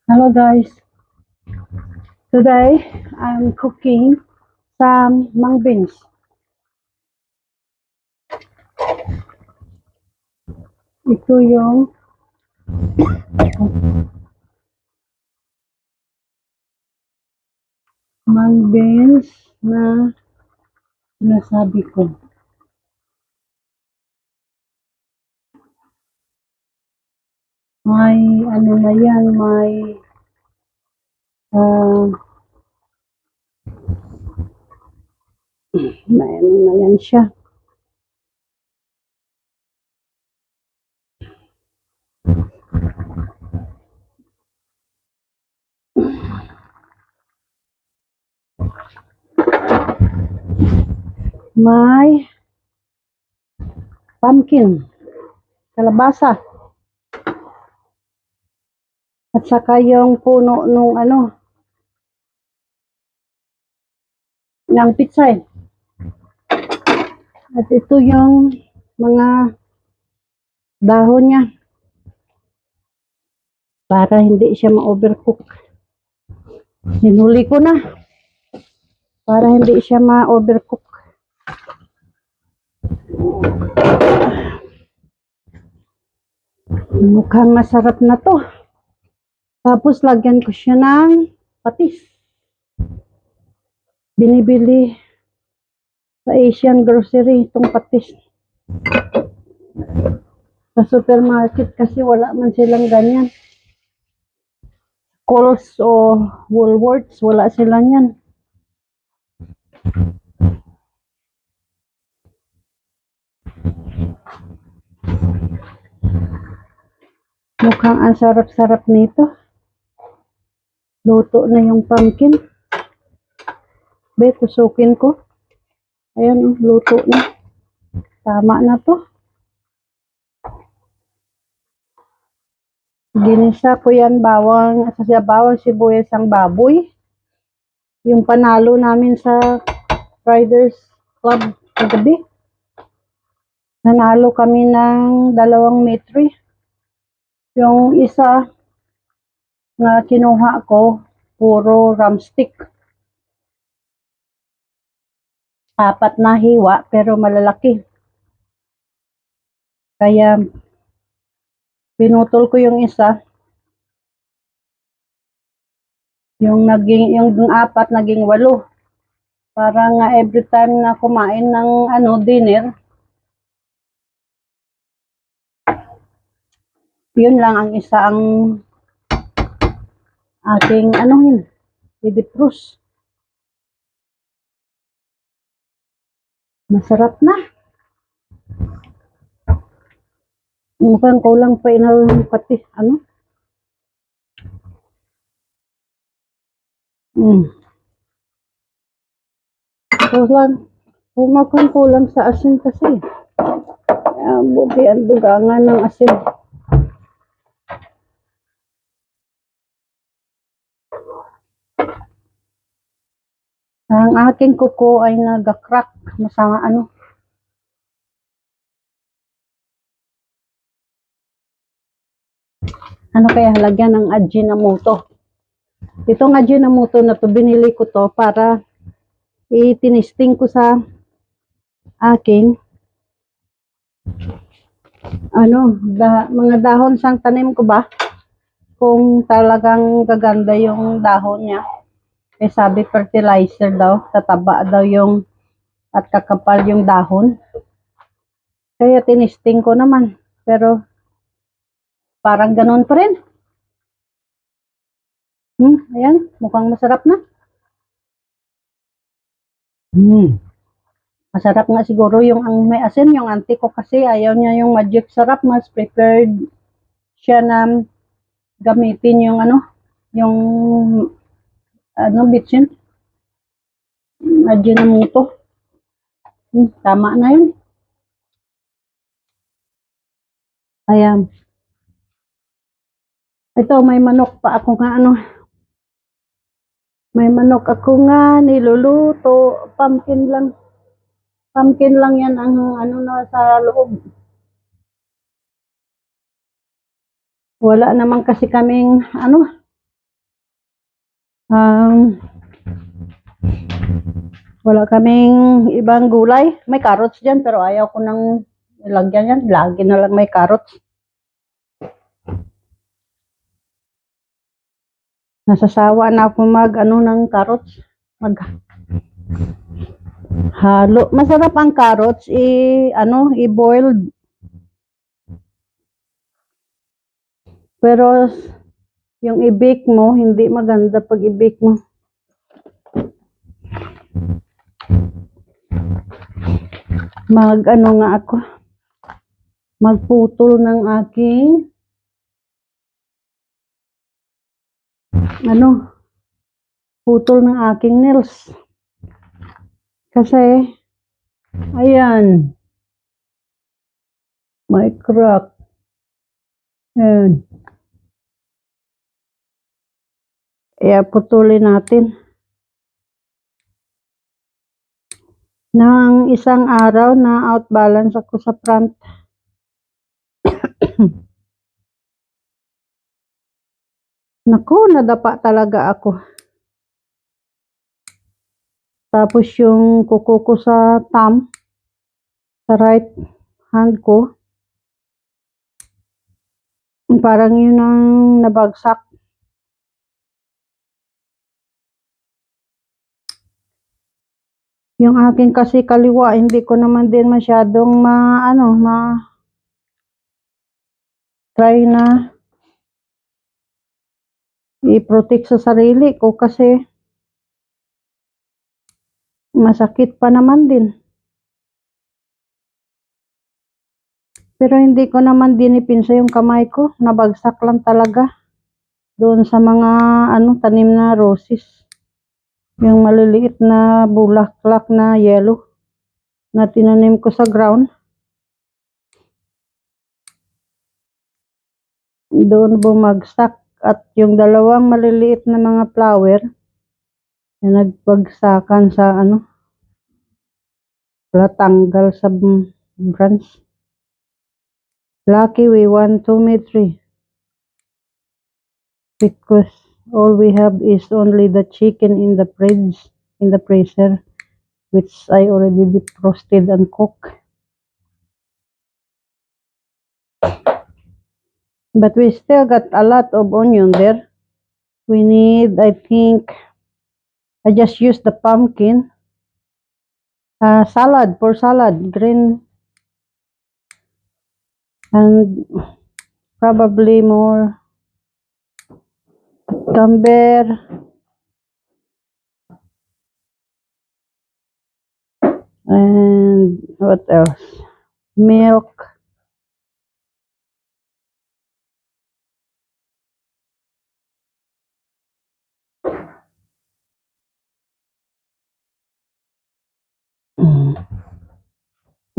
Hello guys, today I'm cooking some mung beans. Ito yung mung beans na sinasabi ko. May ano na yan, uh, may ano na yan siya. May pumpkin, kalabasa, at saka yung puno nung ng pitsay. At ito yung mga dahon niya para hindi siya ma-overcook. Hinuli ko na para hindi siya ma-overcook. Mukhang masarap na to. Tapos lagyan ko siya ng patis. Binibili sa Asian grocery itong patis. Sa supermarket kasi wala man silang ganyan. Coles o Woolworths, wala sila yan. Mukhang ang sarap-sarap nito. Luto na yung pumpkin. Tusukin ko. Ayan, luto na. Tama na to. Ginisa ko yan bawang sibuyas ang baboy. Yung panalo namin sa Riders Club kagabi. Nanalo kami ng 2 metri. Yung isa na kinuha ko, puro rumstick. 4 na hiwa pero malalaki. Kaya pinutol ko yung isa. Yung 4 naging 8. Para nga every time na kumain ng dinner, yun lang ang isa ang aking i-defrost. Masarap na. Mukhang kulang pa pati kulang sa asin kasi. Buti ang dugangan ng asin. Ang aking kuko ay nag-crack. Masama kaya lagyan ng Ajinomoto. Itong Ajinomoto na to, binili ko to para itinisting ko sa aking mga dahon sang tanim ko ba, kung talagang gaganda yung dahon niya. Sabi fertilizer daw, tataba daw yung at kakapal yung dahon. Kaya tinisting ko naman, pero parang ganun pa rin. Ayan, mukhang masarap na. Masarap nga siguro yung ang may asin. Yung auntie ko kasi ayaw niya yung magic sarap. Mas prepared siya na gamitin yung bitchin. Ajinomoto. Tama na yun. Ayan. Ito, may manok pa ako nga May manok ako nga niluluto. Pumpkin lang. Pumpkin lang yan ang na sa loob. Wala naman kasi kaming Um, wala kaming ibang gulay. May carrots dyan, pero ayaw ko nang ilagyan yan. Lagi na lang may carrots. Nasasawa na ako ng carrots. Halo. Masarap ang carrots i-boiled. Pero yung i-bake mo, hindi maganda pag i-bake mo. Nga ako. Magputol ng aking putol ng aking nails. Kasi ayan, may crack. Ayan. Kaya putulin natin. Nang isang araw na outbalance ako sa front. Naku, nadapa talaga ako. Tapos yung kuko ko sa thumb, sa right hand ko, parang yun ang nabagsak. Yung akin kasi kaliwa, hindi ko naman din masyadong try na i-protect sa sarili ko kasi masakit pa naman din. Pero hindi ko naman din ipinsa yung kamay ko, nabagsak lang talaga doon sa mga tanim na roses. Yung maliliit na bulaklak na yellow na tinanim ko sa ground. Doon bumagsak at yung dalawang maliliit na mga flower na nagbagsakan sa tanggal sa branch. Lucky we won 2 meet 3 because all we have is only the chicken in the freezer, which I already defrosted and cooked. But we still got a lot of onion there. We need, I think, I just used the pumpkin. Salad, green, and probably more camber, and what else? Milk.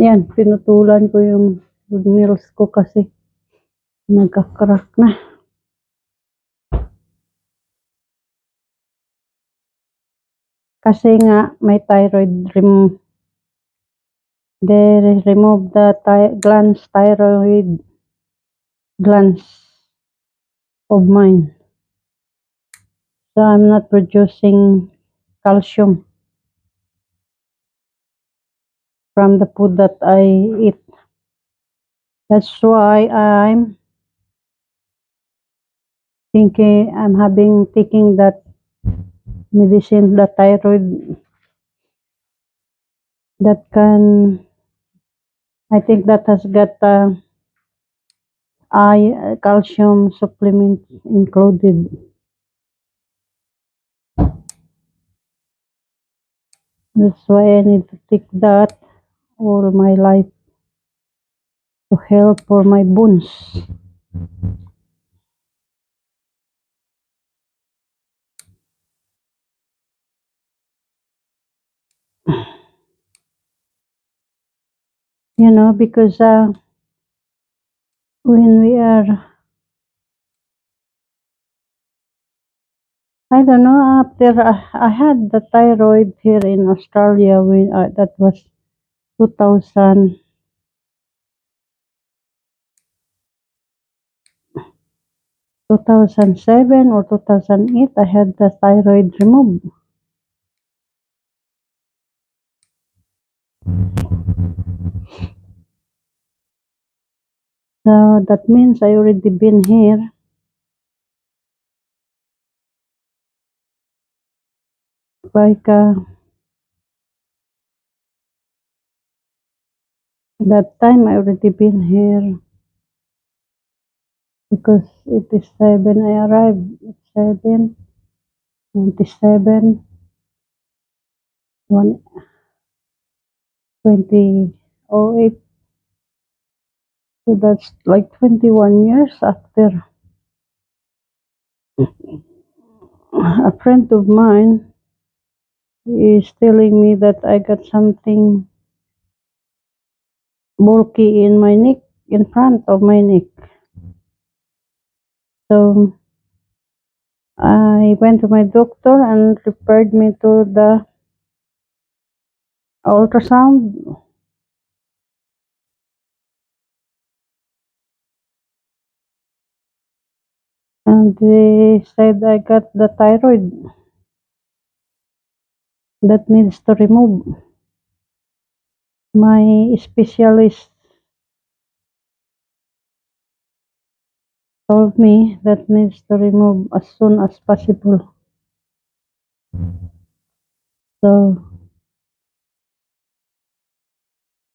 Yan, pinutulan ko yung nails ko kasi nagka-crack na. Kasi nga may thyroid they remove the thyroid glands of mine. So I'm not producing calcium from the food that I eat. That's why I'm taking that medicine, the thyroid, that I think that has got calcium supplement included. That's why I need to take that all my life to help for my bones. Because when we are, I don't know, after I had the thyroid here in Australia, when that was 2000. 2007 or 2008, I had the thyroid removed. So that means I already been here. Like that time I already been here because it is 7. I arrived at 7, 97, 1, 2008. So that's like 21 years after. A friend of mine is telling me that I got something bulky in my neck, in front of my neck. So I went to my doctor and referred me to the ultrasound. And they said I got the thyroid that needs to remove. My specialist told me that needs to remove as soon as possible. So